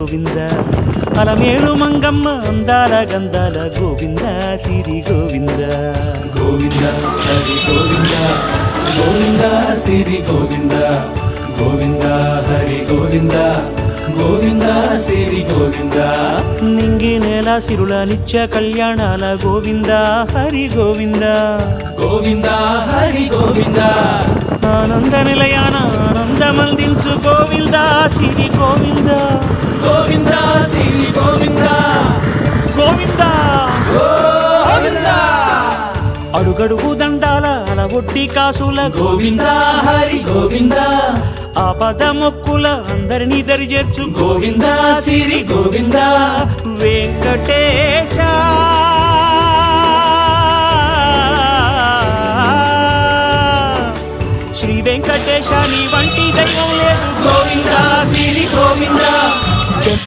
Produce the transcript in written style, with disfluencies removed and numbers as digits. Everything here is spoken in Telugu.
గోవింద అలమేలు మంగమ్మ అందాల గంధాల గోవింద సిరి గోవింద గోవింద హరి గోవింద గోవింద సిరి గోవింద గోవింద హరి గోవింద గోవింద సిరి గోవింద నింగి నేల సిరుల నిత్య కళ్యాణాల గోవింద హరి గోవింద గోవింద హరి గోవింద ఆనంద నిలయాన ఆనందమందించు గోవింద సిరి గోవింద గోవింద సిరి గోవింద గోవింద గోవింద అడుగడుగు దండాల అలవొట్టి కాసుల గోవింద హరి గోవింద ఆపద మొక్కుల అందరినీ దరిచేర్చు గోవింద సిరి గోవింద వెంకటే